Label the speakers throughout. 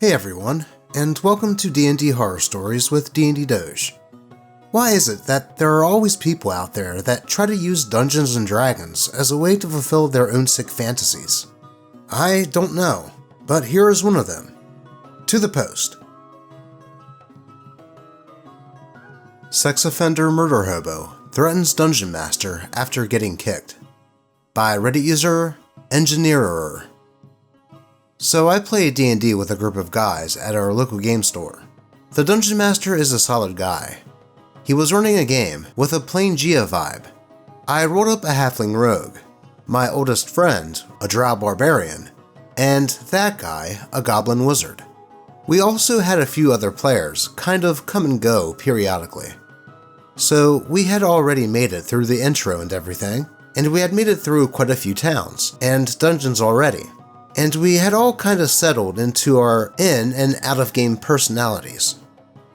Speaker 1: Hey everyone, and welcome to DnD Horror Stories with DnD Doge. Why is it that there are always people out there that try to use Dungeons & Dragons as a way to fulfill their own sick fantasies? I don't know, but here is one of them. To the post. Sex offender Murderhobo threatens Dungeon Master after getting kicked. By Reddit user Engineerer. So I play D&D with a group of guys at our local game store. The Dungeon Master is a solid guy. He was running a game with a plain Gia vibe. I rolled up a halfling rogue, my oldest friend, a drow barbarian, and that guy, a goblin wizard. We also had a few other players kind of come and go periodically. So we had already made it through the intro and everything, and we had made it through quite a few towns and dungeons already. And we had all kind of settled into our in and out of game personalities.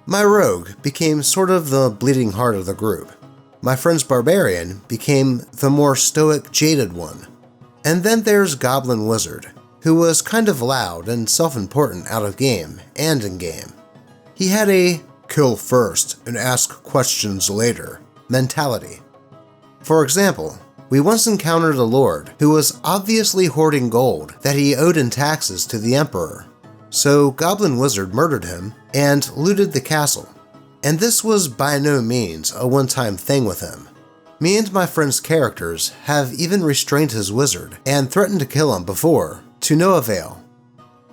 Speaker 1: My rogue became sort of the bleeding heart of the group. My friend's barbarian became the more stoic, jaded one. And then there's Goblin Wizard, who was kind of loud and self-important out of game and in game. He had a kill first and ask questions later mentality. For example, we once encountered a lord who was obviously hoarding gold that he owed in taxes to the emperor. So Goblin Wizard murdered him and looted the castle. And this was by no means a one-time thing with him. Me and my friend's characters have even restrained his wizard and threatened to kill him before, to no avail.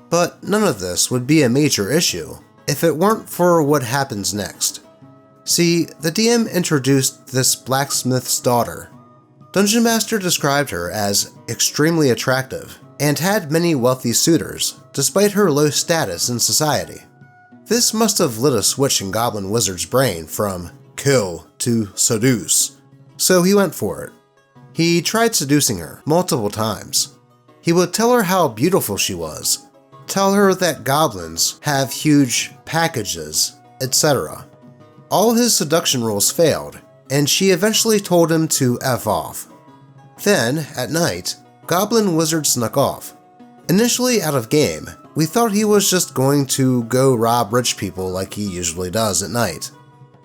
Speaker 1: But none of this would be a major issue if it weren't for what happens next. See, the DM introduced this blacksmith's daughter. Dungeon Master described her as extremely attractive and had many wealthy suitors, despite her low status in society. This must have lit a switch in Goblin Wizard's brain from kill to seduce, so he went for it. He tried seducing her multiple times. He would tell her how beautiful she was, tell her that goblins have huge packages, etc. All his seduction rules failed, and she eventually told him to F off. Then, at night, Goblin Wizard snuck off. Initially out of game, we thought he was just going to go rob rich people like he usually does at night.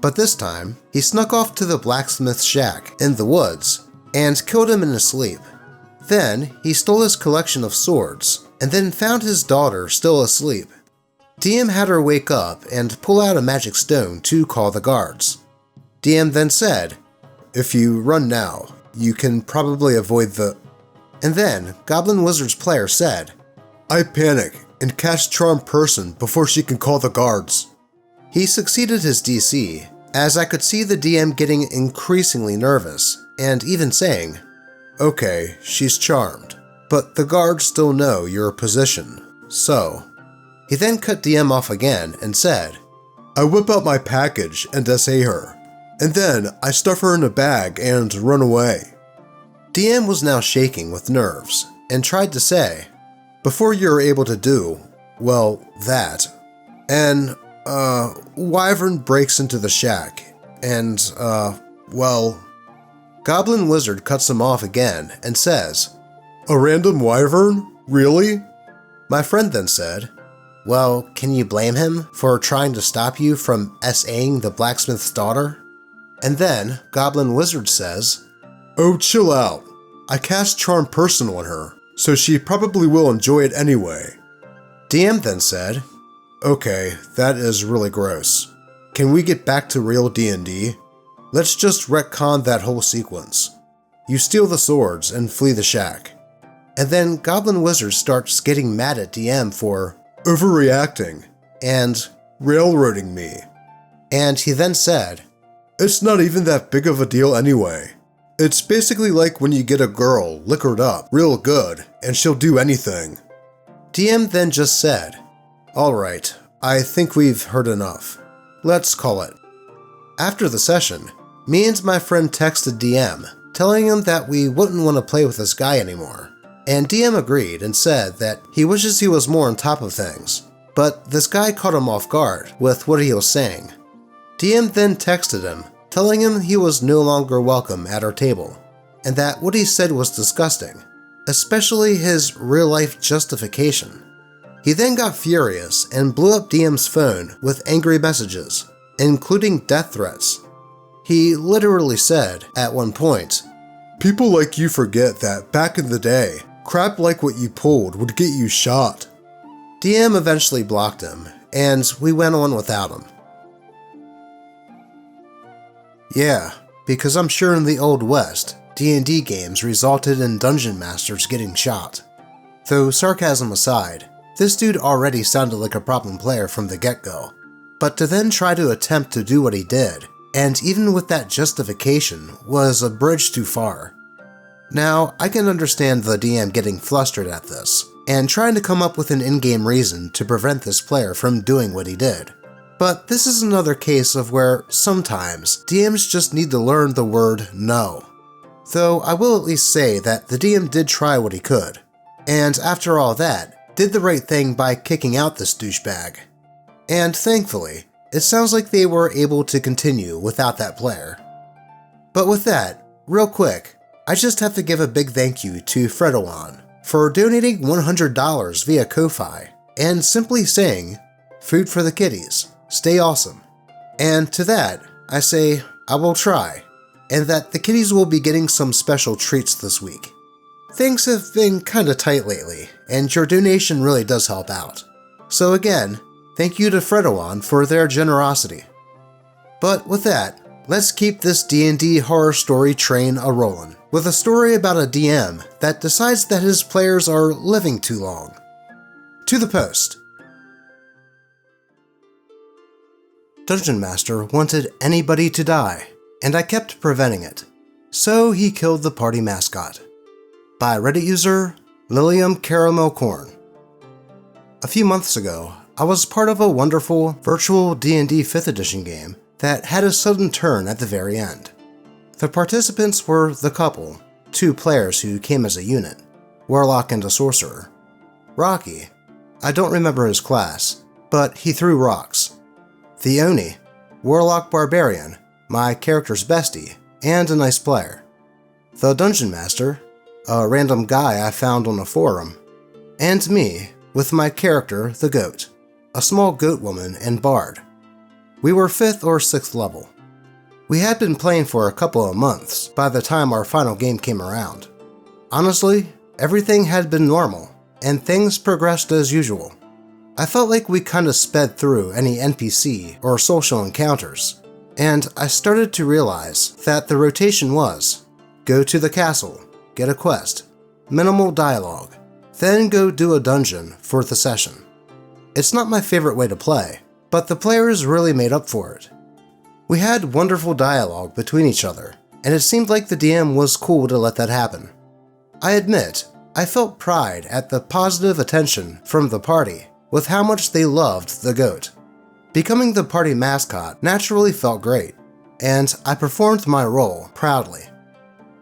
Speaker 1: But this time, he snuck off to the blacksmith's shack in the woods and killed him in his sleep. Then, he stole his collection of swords and then found his daughter still asleep. DM had her wake up and pull out a magic stone to call the guards. DM then said, "If you run now, you can probably avoid the..." And then Goblin Wizard's player said, "I panic and cast Charm Person before she can call the guards." He succeeded his DC, as I could see the DM getting increasingly nervous and even saying, "Okay, she's charmed, but the guards still know your position, so..." He then cut DM off again and said, "I whip out my package and essay her. And then I stuff her in a bag and run away." DM was now shaking with nerves and tried to say, "Before you're able to do, well, that, and, Wyvern breaks into the shack, and, well..." Goblin Wizard cuts him off again and says, "A random Wyvern? Really?" My friend then said, "Well, can you blame him for trying to stop you from SAing the blacksmith's daughter?" And then Goblin Wizard says, "Oh, chill out. I cast Charm Person on her, so she probably will enjoy it anyway." DM then said, "Okay, that is really gross. Can we get back to real D&D? Let's just retcon that whole sequence. You steal the swords and flee the shack." And then Goblin Wizard starts getting mad at DM for overreacting and railroading me. And he then said, "It's not even that big of a deal anyway. It's basically like when you get a girl liquored up real good and she'll do anything." DM then just said, "Alright, I think we've heard enough. Let's call it." After the session, me and my friend texted DM, telling him that we wouldn't want to play with this guy anymore. And DM agreed and said that he wishes he was more on top of things, but this guy caught him off guard with what he was saying. DM then texted him, telling him he was no longer welcome at our table, and that what he said was disgusting, especially his real-life justification. He then got furious and blew up DM's phone with angry messages, including death threats. He literally said, at one point, "People like you forget that back in the day, crap like what you pulled would get you shot." DM eventually blocked him, and we went on without him. Yeah, because I'm sure in the Old West, D&D games resulted in dungeon masters getting shot. Though sarcasm aside, this dude already sounded like a problem player from the get-go. But to then try to attempt to do what he did, and even with that justification, was a bridge too far. Now, I can understand the DM getting flustered at this, and trying to come up with an in-game reason to prevent this player from doing what he did. But this is another case of where, sometimes, DMs just need to learn the word no. Though I will at least say that the DM did try what he could, and after all that, did the right thing by kicking out this douchebag. And thankfully, it sounds like they were able to continue without that player. But with that, real quick, I just have to give a big thank you to Fredowan for donating $100 via Ko-Fi and simply saying, "Food for the kitties, stay awesome." And to that, I say, I will try, and that the kitties will be getting some special treats this week. Things have been kinda tight lately, and your donation really does help out. So again, thank you to Fredowan for their generosity. But with that, let's keep this D&D horror story train a-rollin', with a story about a DM that decides that his players are living too long. To the post. Dungeon Master wanted anybody to die, and I kept preventing it. So he killed the party mascot. By Reddit user, Lilium Caramel Corn. A few months ago, I was part of a wonderful virtual D&D 5th edition game that had a sudden turn at the very end. The participants were the couple, 2 players who came as a unit, Warlock and a Sorcerer. Rocky, I don't remember his class, but he threw rocks. The Oni, Warlock Barbarian, my character's bestie, and a nice player. The Dungeon Master, a random guy I found on a forum. And me, with my character, the Goat, a small goat woman and bard. We were 5th or 6th level. We had been playing for a couple of months by the time our final game came around. Honestly, everything had been normal, and things progressed as usual. I felt like we kinda sped through any NPC or social encounters, and I started to realize that the rotation was, go to the castle, get a quest, minimal dialogue, then go do a dungeon for the session. It's not my favorite way to play, but the players really made up for it. We had wonderful dialogue between each other, and it seemed like the DM was cool to let that happen. I admit, I felt pride at the positive attention from the party with how much they loved the goat. Becoming the party mascot naturally felt great, and I performed my role proudly.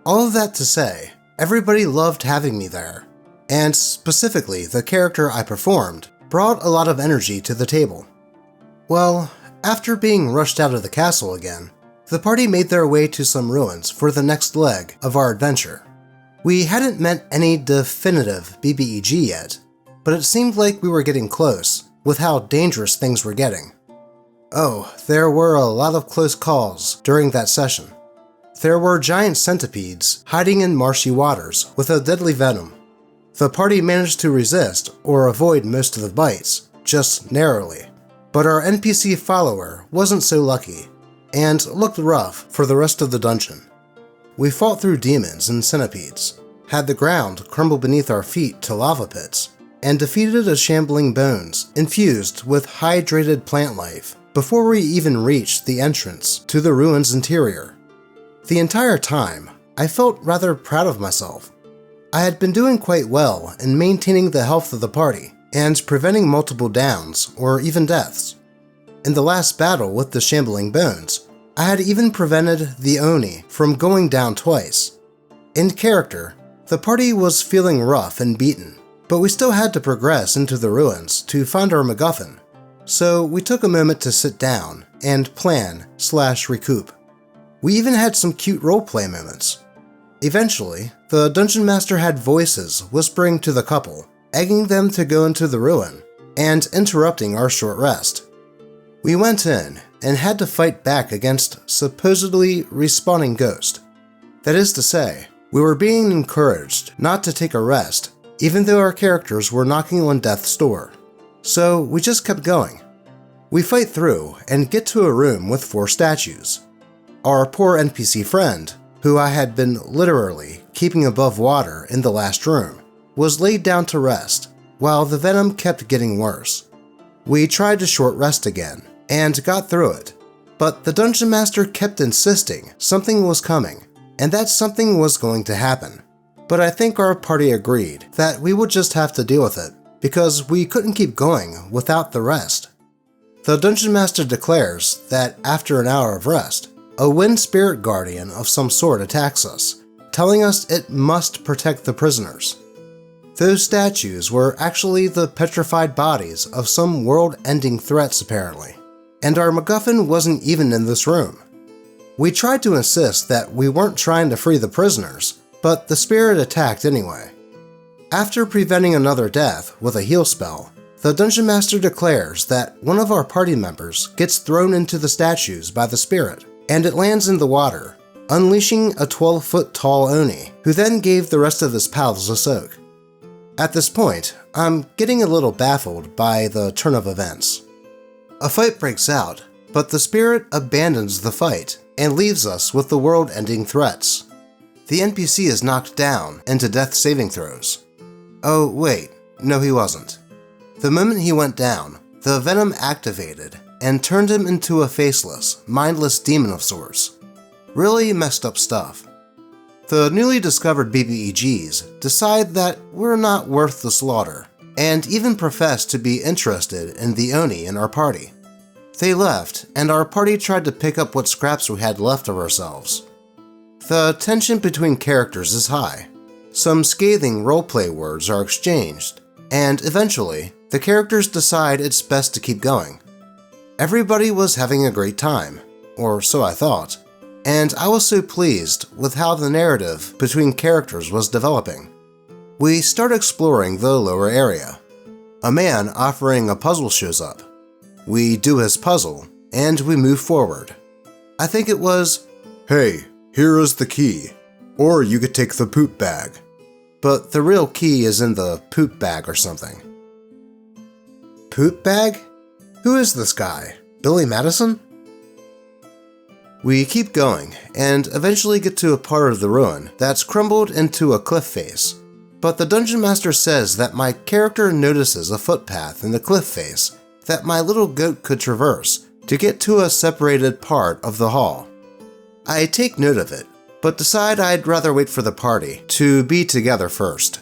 Speaker 1: All of that to say, everybody loved having me there, and specifically the character I performed brought a lot of energy to the table. Well, after being rushed out of the castle again, the party made their way to some ruins for the next leg of our adventure. We hadn't met any definitive BBEG yet, but it seemed like we were getting close with how dangerous things were getting. Oh, there were a lot of close calls during that session. There were giant centipedes hiding in marshy waters with a deadly venom. The party managed to resist or avoid most of the bites, just narrowly. But our NPC follower wasn't so lucky, and looked rough for the rest of the dungeon. We fought through demons and centipedes, had the ground crumble beneath our feet to lava pits, and defeated a shambling bones infused with hydrated plant life before we even reached the entrance to the ruins' interior. The entire time, I felt rather proud of myself. I had been doing quite well in maintaining the health of the party and preventing multiple downs or even deaths. In the last battle with the shambling bones, I had even prevented the Oni from going down twice. In character, the party was feeling rough and beaten, but we still had to progress into the ruins to find our MacGuffin, so we took a moment to sit down and plan/recoup. We even had some cute roleplay moments. Eventually, the Dungeon Master had voices whispering to the couple, egging them to go into the ruin, and interrupting our short rest. We went in and had to fight back against supposedly respawning ghost. That is to say, we were being encouraged not to take a rest, even though our characters were knocking on death's door. So we just kept going. We fight through and get to a room with 4 statues. Our poor NPC friend, who I had been literally keeping above water in the last room, was laid down to rest, while the venom kept getting worse. We tried to short rest again, and got through it, but the Dungeon Master kept insisting something was coming, and that something was going to happen. But I think our party agreed that we would just have to deal with it, because we couldn't keep going without the rest. The Dungeon Master declares that after an hour of rest, a wind spirit guardian of some sort attacks us, telling us it must protect the prisoners. Those statues were actually the petrified bodies of some world-ending threats apparently, and our MacGuffin wasn't even in this room. We tried to insist that we weren't trying to free the prisoners, but the spirit attacked anyway. After preventing another death with a heal spell, the Dungeon Master declares that one of our party members gets thrown into the statues by the spirit, and it lands in the water, unleashing a 12-foot tall Oni, who then gave the rest of his pals a soak. At this point, I'm getting a little baffled by the turn of events. A fight breaks out, but the spirit abandons the fight and leaves us with the world-ending threats. The NPC is knocked down into death saving throws. Oh wait, no he wasn't. The moment he went down, the venom activated and turned him into a faceless, mindless demon of sorts. Really messed up stuff. The newly discovered BBEGs decide that we're not worth the slaughter, and even profess to be interested in the Oni in our party. They left, and our party tried to pick up what scraps we had left of ourselves. The tension between characters is high. Some scathing roleplay words are exchanged, and eventually, the characters decide it's best to keep going. Everybody was having a great time, or so I thought, and I was so pleased with how the narrative between characters was developing. We start exploring the lower area. A man offering a puzzle shows up. We do his puzzle, and we move forward. I think it was, "Hey, here is the key, or you could take the poop bag." But the real key is in the poop bag or something. Poop bag? Who is this guy? Billy Madison? We keep going, and eventually get to a part of the ruin that's crumbled into a cliff face. But the Dungeon Master says that my character notices a footpath in the cliff face that my little goat could traverse to get to a separated part of the hall. I take note of it, but decide I'd rather wait for the party to be together first.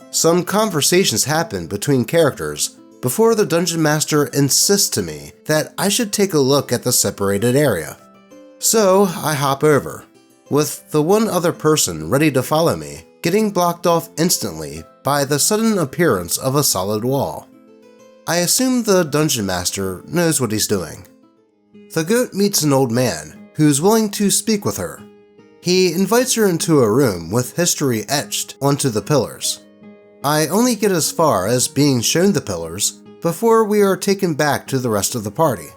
Speaker 1: Some conversations happen between characters before the Dungeon Master insists to me that I should take a look at the separated area. So I hop over, with the one other person ready to follow me getting blocked off instantly by the sudden appearance of a solid wall. I assume the Dungeon Master knows what he's doing. The goat meets an old man who's willing to speak with her. He invites her into a room with history etched onto the pillars. I only get as far as being shown the pillars before we are taken back to the rest of the party.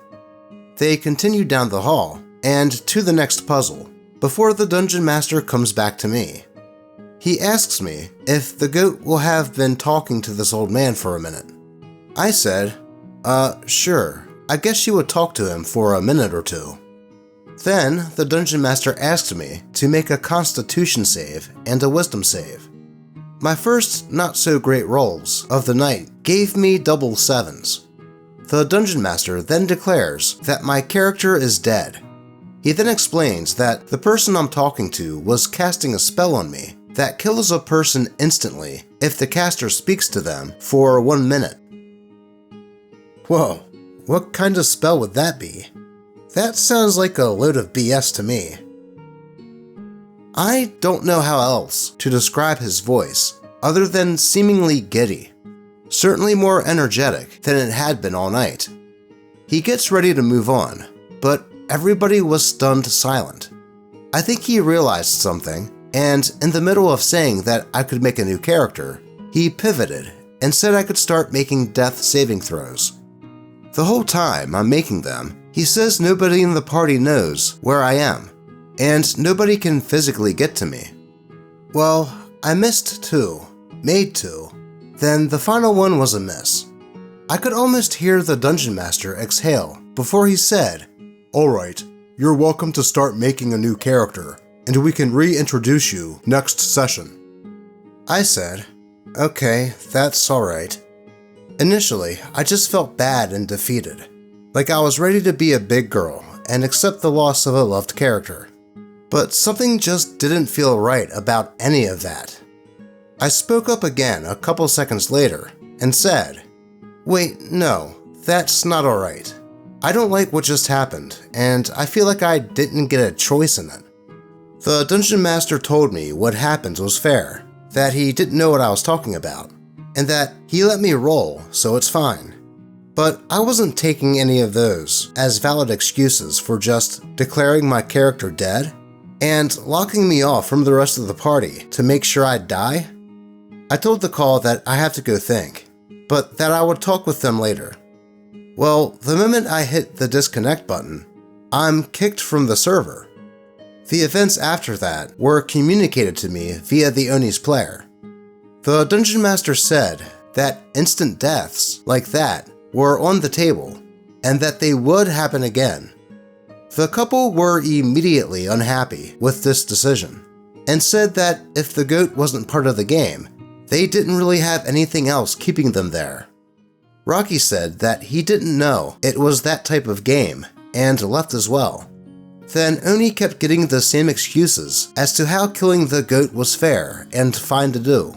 Speaker 1: They continue down the hall and to the next puzzle before the Dungeon Master comes back to me. He asks me if the goat will have been talking to this old man for a minute. I said, sure, I guess she would talk to him for a minute or two. Then the Dungeon Master asked me to make a Constitution save and a Wisdom save. My first not-so-great rolls of the night gave me double 7s. The Dungeon Master then declares that my character is dead. He then explains that the person I'm talking to was casting a spell on me that kills a person instantly if the caster speaks to them for 1 minute. Whoa, what kind of spell would that be? That sounds like a load of BS to me. I don't know how else to describe his voice other than seemingly giddy. Certainly more energetic than it had been all night. He gets ready to move on, but everybody was stunned silent. I think he realized something, and in the middle of saying that I could make a new character, he pivoted and said I could start making death saving throws. The whole time I'm making them, he says nobody in the party knows where I am, and nobody can physically get to me. Well, I missed 2, made 2, then the final one was a miss. I could almost hear the Dungeon Master exhale before he said, "Alright, you're welcome to start making a new character, and we can reintroduce you next session." I said, "Okay, that's alright." Initially, I just felt bad and defeated, like I was ready to be a big girl and accept the loss of a loved character. But something just didn't feel right about any of that. I spoke up again a couple seconds later and said, "Wait, no, that's not alright. I don't like what just happened, and I feel like I didn't get a choice in it." The Dungeon Master told me what happened was fair, that he didn't know what I was talking about, and that he let me roll, so it's fine. But I wasn't taking any of those as valid excuses for just declaring my character dead and locking me off from the rest of the party to make sure I'd die. I told the call that I have to go think, but that I would talk with them later. Well, the moment I hit the disconnect button, I'm kicked from the server. The events after that were communicated to me via the Oni's player. The Dungeon Master said that instant deaths like that were on the table, and that they would happen again. The couple were immediately unhappy with this decision, and said that if the goat wasn't part of the game, they didn't really have anything else keeping them there. Rocky said that he didn't know it was that type of game, and left as well. Then Oni kept getting the same excuses as to how killing the goat was fair and fine to do.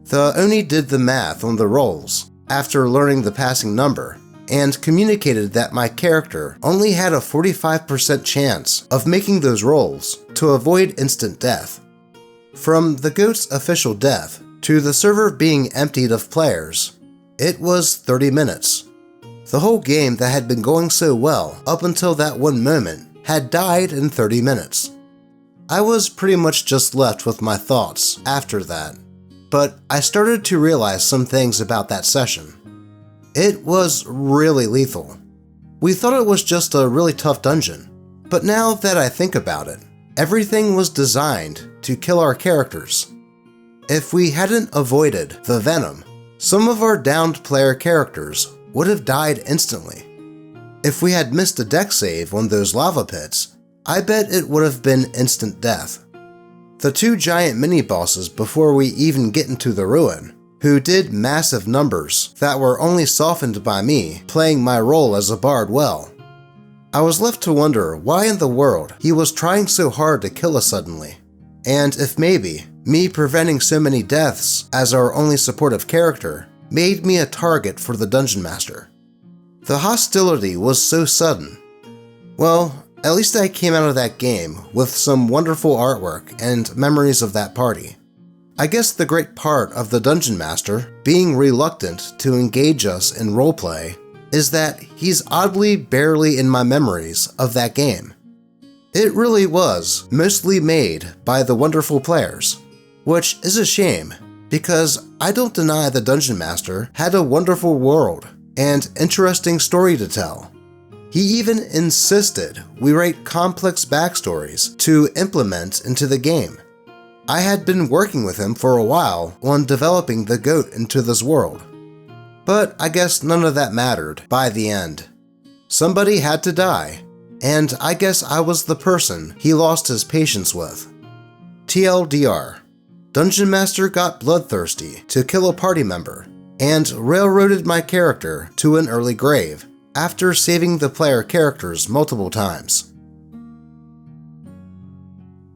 Speaker 1: The Oni did the math on the rolls after learning the passing number, and communicated that my character only had a 45% chance of making those rolls to avoid instant death. From the goat's official death to the server being emptied of players, it was 30 minutes. The whole game that had been going so well up until that one moment had died in 30 minutes. I was pretty much just left with my thoughts after that, but I started to realize some things about that session. It was really lethal. We thought it was just a really tough dungeon, but now that I think about it, everything was designed to kill our characters. If we hadn't avoided the venom, some of our downed player characters would have died instantly. If we had missed a deck save on those lava pits, I bet it would have been instant death. The 2 giant mini-bosses before we even get into the ruin, who did massive numbers that were only softened by me playing my role as a bard well. I was left to wonder why in the world he was trying so hard to kill us suddenly, and if maybe me preventing so many deaths as our only supportive character made me a target for the Dungeon Master. The hostility was so sudden. Well, at least I came out of that game with some wonderful artwork and memories of that party. I guess the great part of the Dungeon Master being reluctant to engage us in roleplay is that he's oddly barely in my memories of that game. It really was mostly made by the wonderful players, which is a shame because I don't deny the Dungeon Master had a wonderful world and interesting story to tell. He even insisted we write complex backstories to implement into the game. I had been working with him for a while on developing the goat into this world. But I guess none of that mattered by the end. Somebody had to die, and I guess I was the person he lost his patience with. TLDR, Dungeon Master got bloodthirsty to kill a party member, and railroaded my character to an early grave after saving the player characters multiple times.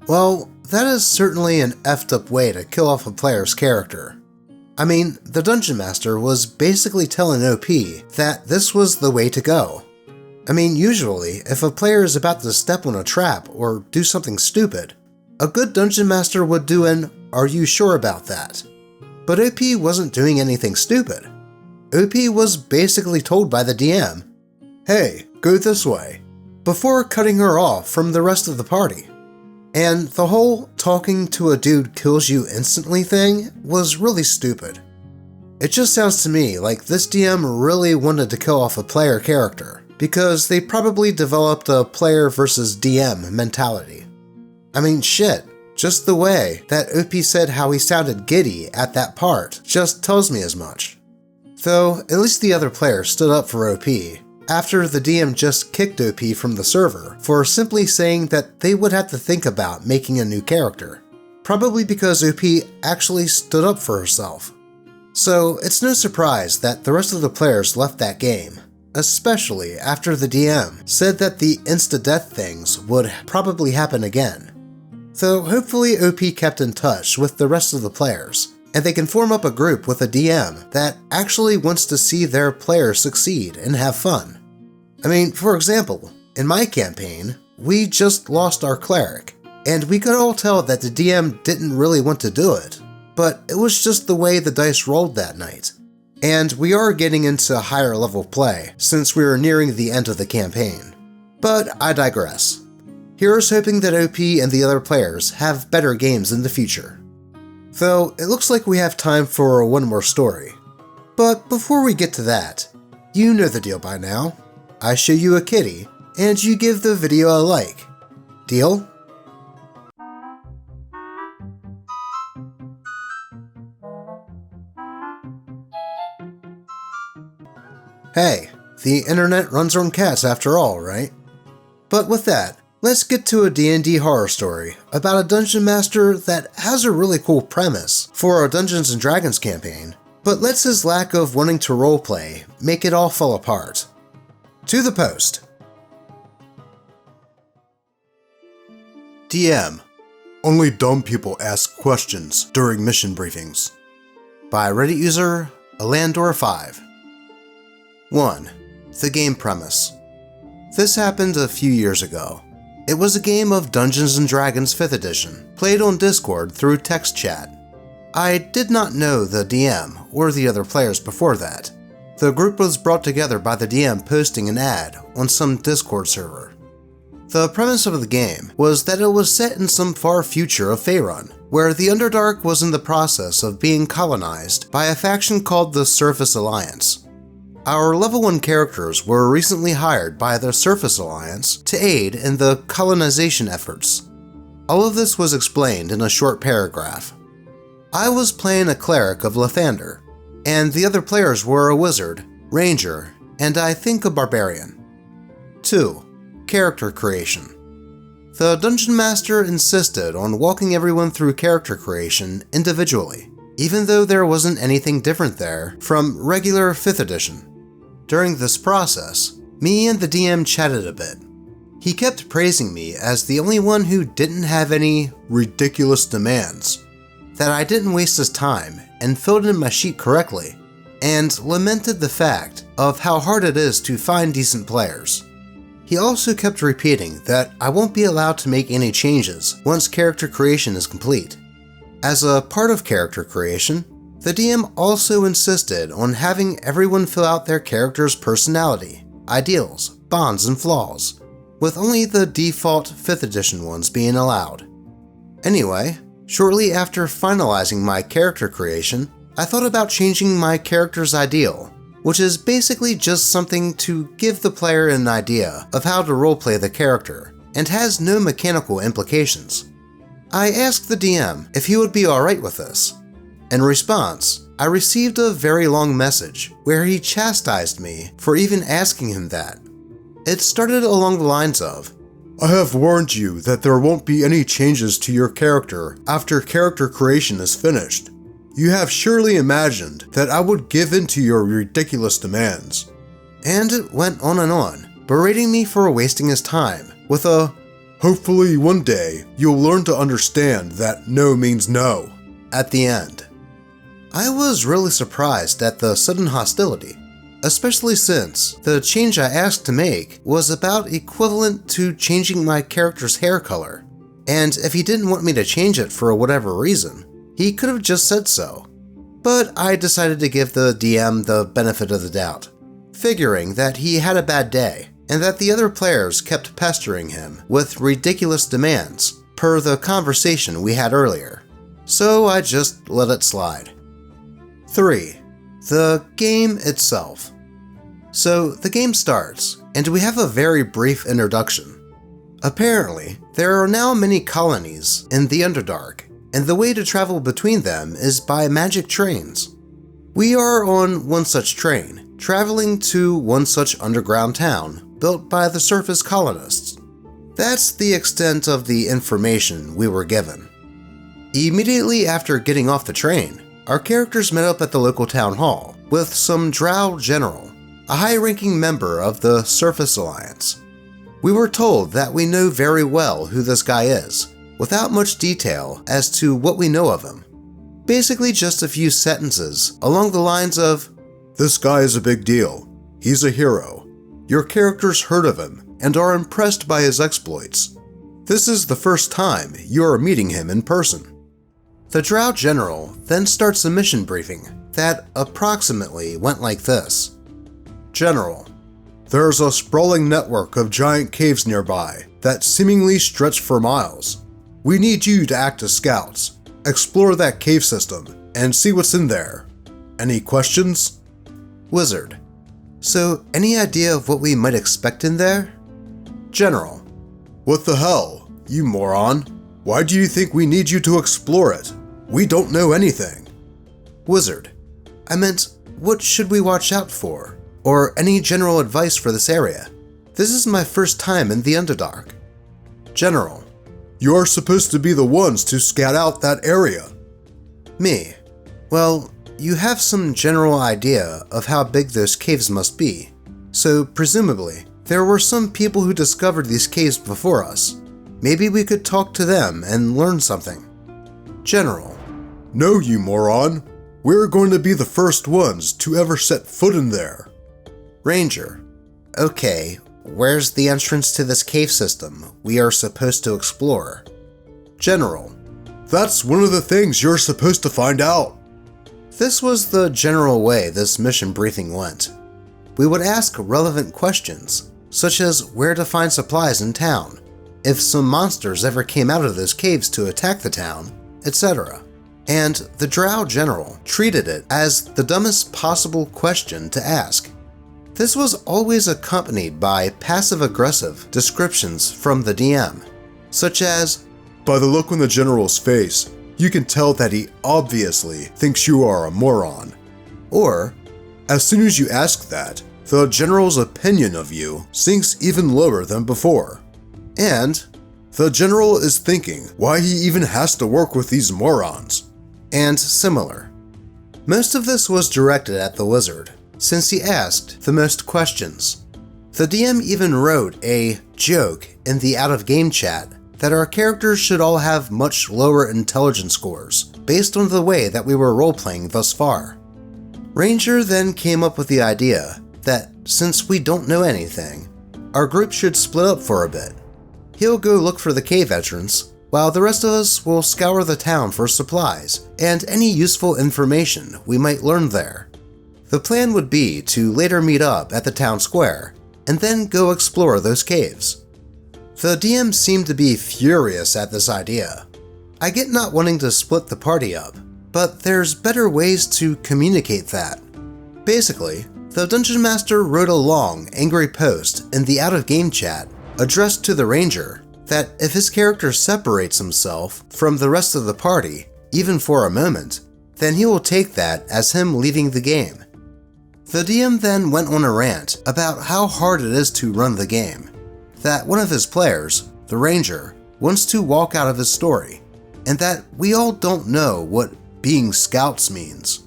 Speaker 1: Well, that is certainly an effed up way to kill off a player's character. I mean, the Dungeon Master was basically telling OP that this was the way to go. I mean, usually, if a player is about to step on a trap or do something stupid, a good Dungeon Master would do an "Are you sure about that?" But OP wasn't doing anything stupid. OP was basically told by the DM, "Hey, go this way," before cutting her off from the rest of the party. And the whole talking to a dude kills you instantly thing was really stupid. It just sounds to me like this DM really wanted to kill off a player character, because they probably developed a player versus DM mentality. I mean, shit, just the way that OP said how he sounded giddy at that part just tells me as much. Though, at least the other player stood up for OP, after the DM just kicked OP from the server for simply saying that they would have to think about making a new character. Probably because OP actually stood up for herself. So it's no surprise that the rest of the players left that game, especially after the DM said that the insta-death things would probably happen again. Though hopefully OP kept in touch with the rest of the players, and they can form up a group with a DM that actually wants to see their players succeed and have fun. I mean, for example, in my campaign, we just lost our cleric, and we could all tell that the DM didn't really want to do it, but it was just the way the dice rolled that night. And we are getting into higher level play since we are nearing the end of the campaign. But I digress. Here's hoping that OP and the other players have better games in the future. Though it looks like we have time for one more story. But before we get to that, you know the deal by now. I show you a kitty, and you give the video a like. Deal? Hey, the internet runs on cats after all, right? But with that, let's get to a DnD horror story about a dungeon master that has a really cool premise for a Dungeons & Dragons campaign, but lets his lack of wanting to roleplay make it all fall apart. To the post. DM. Only dumb people ask questions during mission briefings. By Reddit user Alandor5. 1. The game premise. This happened a few years ago. It was a game of Dungeons & Dragons 5th edition, played on Discord through text chat. I did not know the DM or the other players before that. The group was brought together by the DM posting an ad on some Discord server. The premise of the game was that it was set in some far future of Faerun, where the Underdark was in the process of being colonized by a faction called the Surface Alliance. Our level 1 characters were recently hired by the Surface Alliance to aid in the colonization efforts. All of this was explained in a short paragraph. I was playing a cleric of Lathander, and the other players were a wizard, ranger, and I think a barbarian. 2. Character creation. The Dungeon Master insisted on walking everyone through character creation individually, even though there wasn't anything different there from regular 5th edition. During this process, me and the DM chatted a bit. He kept praising me as the only one who didn't have any ridiculous demands, that I didn't waste his time and filled in my sheet correctly, and lamented the fact of how hard it is to find decent players. He also kept repeating that I won't be allowed to make any changes once character creation is complete. As a part of character creation, the DM also insisted on having everyone fill out their character's personality, ideals, bonds, and flaws, with only the default 5th edition ones being allowed. Anyway, shortly after finalizing my character creation, I thought about changing my character's ideal, which is basically just something to give the player an idea of how to roleplay the character, and has no mechanical implications. I asked the DM if he would be alright with this. In response, I received a very long message where he chastised me for even asking him that. It started along the lines of, I have warned you that there won't be any changes to your character after character creation is finished. You have surely imagined that I would give in to your ridiculous demands. And it went on, berating me for wasting his time, with a, hopefully one day you'll learn to understand that no means no, at the end. I was really surprised at the sudden hostility, especially since the change I asked to make was about equivalent to changing my character's hair color, and if he didn't want me to change it for whatever reason, he could have just said so. But I decided to give the DM the benefit of the doubt, figuring that he had a bad day, and that the other players kept pestering him with ridiculous demands, per the conversation we had earlier. So I just let it slide. 3. The game itself. So the game starts, and we have a very brief introduction. Apparently, there are now many colonies in the Underdark, and the way to travel between them is by magic trains. We are on one such train, traveling to one such underground town built by the surface colonists. That's the extent of the information we were given. Immediately after getting off the train, our characters met up at the local town hall with some Drow General, a high-ranking member of the Surface Alliance. We were told that we know very well who this guy is, without much detail as to what we know of him. Basically just a few sentences along the lines of, "This guy is a big deal. He's a hero. Your characters heard of him and are impressed by his exploits. This is the first time you are meeting him in person." The Drow General then starts a mission briefing that approximately went like this. "General, there's a sprawling network of giant caves nearby that seemingly stretch for miles. We need you to act as scouts, explore that cave system, and see what's in there. Any questions?" Wizard: "So, any idea of what we might expect in there?" General: "What the hell, you moron? Why do you think we need you to explore it? We don't know anything." Wizard: "I meant, what should we watch out for? Or any general advice for this area? This is my first time in the Underdark." General: "You're supposed to be the ones to scout out that area." Me: "Well, you have some general idea of how big those caves must be, so presumably there were some people who discovered these caves before us. Maybe we could talk to them and learn something." General: "No, you moron. We're going to be the first ones to ever set foot in there." Ranger: "Okay, where's the entrance to this cave system we are supposed to explore?" General: "That's one of the things you're supposed to find out." This was the general way this mission briefing went. We would ask relevant questions, such as where to find supplies in town, if some monsters ever came out of those caves to attack the town, etc. And the Drow General treated it as the dumbest possible question to ask. This was always accompanied by passive-aggressive descriptions from the DM, such as, "By the look on the General's face, you can tell that he obviously thinks you are a moron." Or, "As soon as you ask that, the General's opinion of you sinks even lower than before." And, "The General is thinking why he even has to work with these morons." And similar. Most of this was directed at the Wizard, since he asked the most questions. The DM even wrote a joke in the out-of-game chat that our characters should all have much lower intelligence scores, based on the way that we were role-playing thus far. Ranger then came up with the idea that, since we don't know anything, our group should split up for a bit. He'll go look for the cave entrance, while the rest of us will scour the town for supplies and any useful information we might learn there. The plan would be to later meet up at the town square, and then go explore those caves. The DM seemed to be furious at this idea. I get not wanting to split the party up, but there's better ways to communicate that. Basically, the Dungeon Master wrote a long, angry post in the out-of-game chat addressed to the Ranger that if his character separates himself from the rest of the party, even for a moment, then he will take that as him leaving the game. The DM then went on a rant about how hard it is to run the game, that one of his players, the Ranger, wants to walk out of his story, and that we all don't know what being scouts means.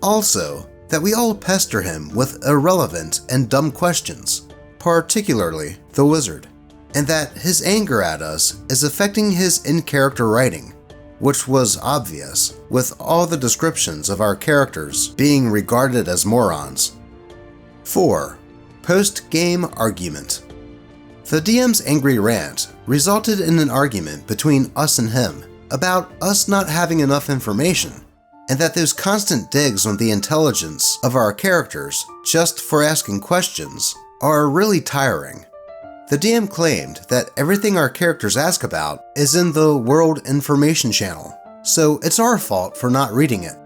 Speaker 1: Also, that we all pester him with irrelevant and dumb questions, particularly the Wizard, and that his anger at us is affecting his in-character writing, which was obvious with all the descriptions of our characters being regarded as morons. 4. Post-game argument. The DM's angry rant resulted in an argument between us and him about us not having enough information, and that those constant digs on the intelligence of our characters just for asking questions are really tiring. The DM claimed that everything our characters ask about is in the World Information Channel, so it's our fault for not reading it.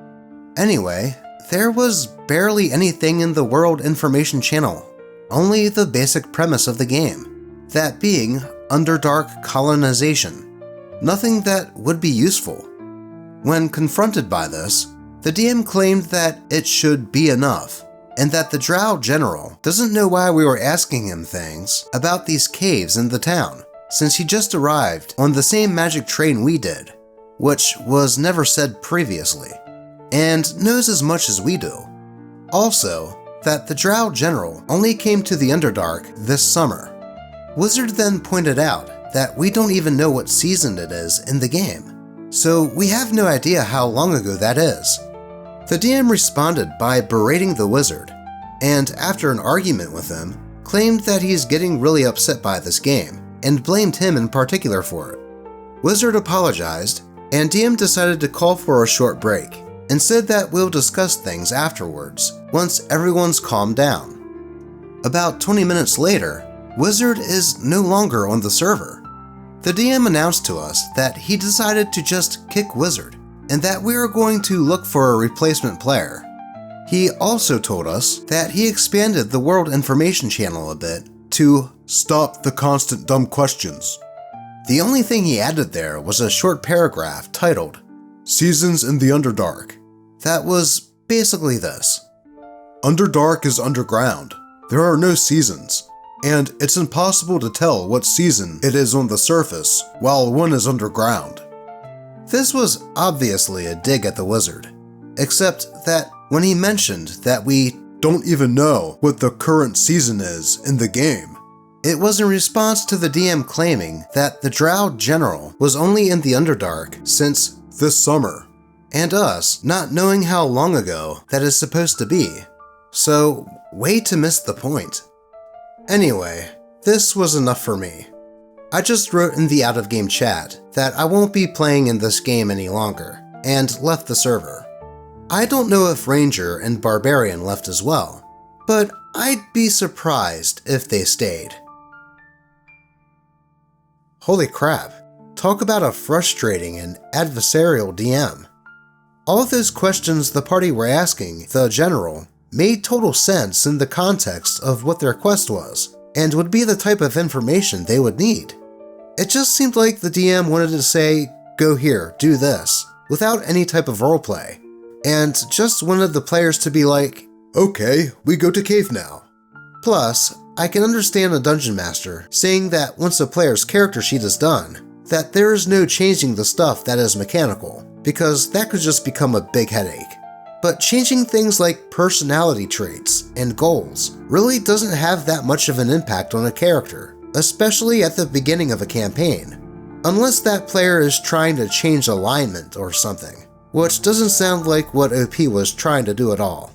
Speaker 1: Anyway, there was barely anything in the World Information Channel, only the basic premise of the game, that being Underdark colonization. Nothing that would be useful. When confronted by this, the DM claimed that it should be enough, and that the Drow General doesn't know why we were asking him things about these caves in the town, since he just arrived on the same magic train we did, which was never said previously, and knows as much as we do. Also, that the Drow General only came to the Underdark this summer. Wizard then pointed out that we don't even know what season it is in the game, so we have no idea how long ago that is. The DM responded by berating the wizard, and after an argument with him, claimed that he's getting really upset by this game, and blamed him in particular for it. Wizard apologized, and DM decided to call for a short break, and said that we'll discuss things afterwards, once everyone's calmed down. About 20 minutes later, Wizard is no longer on the server. The DM announced to us that he decided to just kick Wizard, and that we were going to look for a replacement player. He also told us that he expanded the World Information Channel a bit to stop the constant dumb questions. The only thing he added there was a short paragraph titled, Seasons in the Underdark. That was basically this. Underdark is underground. There are no seasons, and it's impossible to tell what season it is on the surface while one is underground. This was obviously a dig at the wizard, except that when he mentioned that we don't even know what the current season is in the game, it was in response to the DM claiming that the Drow General was only in the Underdark since this summer, and us not knowing how long ago that is supposed to be. So, way to miss the point. Anyway, this was enough for me. I just wrote in the out-of-game chat that I won't be playing in this game any longer, and left the server. I don't know if Ranger and Barbarian left as well, but I'd be surprised if they stayed. Holy crap, talk about a frustrating and adversarial DM. All of those questions the party were asking the General made total sense in the context of what their quest was, and would be the type of information they would need. It just seemed like the DM wanted to say, go here, do this, without any type of roleplay, and just wanted the players to be like, okay, we go to cave now. Plus, I can understand a dungeon master saying that once a player's character sheet is done, that there is no changing the stuff that is mechanical, because that could just become a big headache. But changing things like personality traits and goals really doesn't have that much of an impact on a character, especially at the beginning of a campaign, unless that player is trying to change alignment or something, which doesn't sound like what OP was trying to do at all.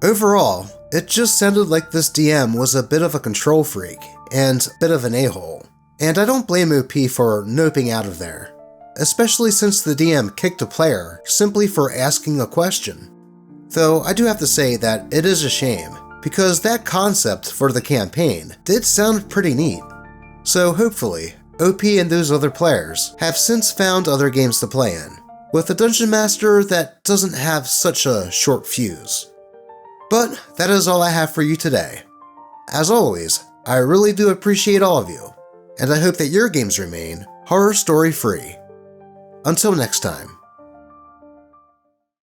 Speaker 1: Overall, it just sounded like this DM was a bit of a control freak and a bit of an a-hole, and I don't blame OP for noping out of there, especially since the DM kicked a player simply for asking a question. Though I do have to say that it is a shame, because that concept for the campaign did sound pretty neat. So hopefully, OP and those other players have since found other games to play in, with a Dungeon Master that doesn't have such a short fuse. But that is all I have for you today. As always, I really do appreciate all of you, and I hope that your games remain horror story free. Until next time.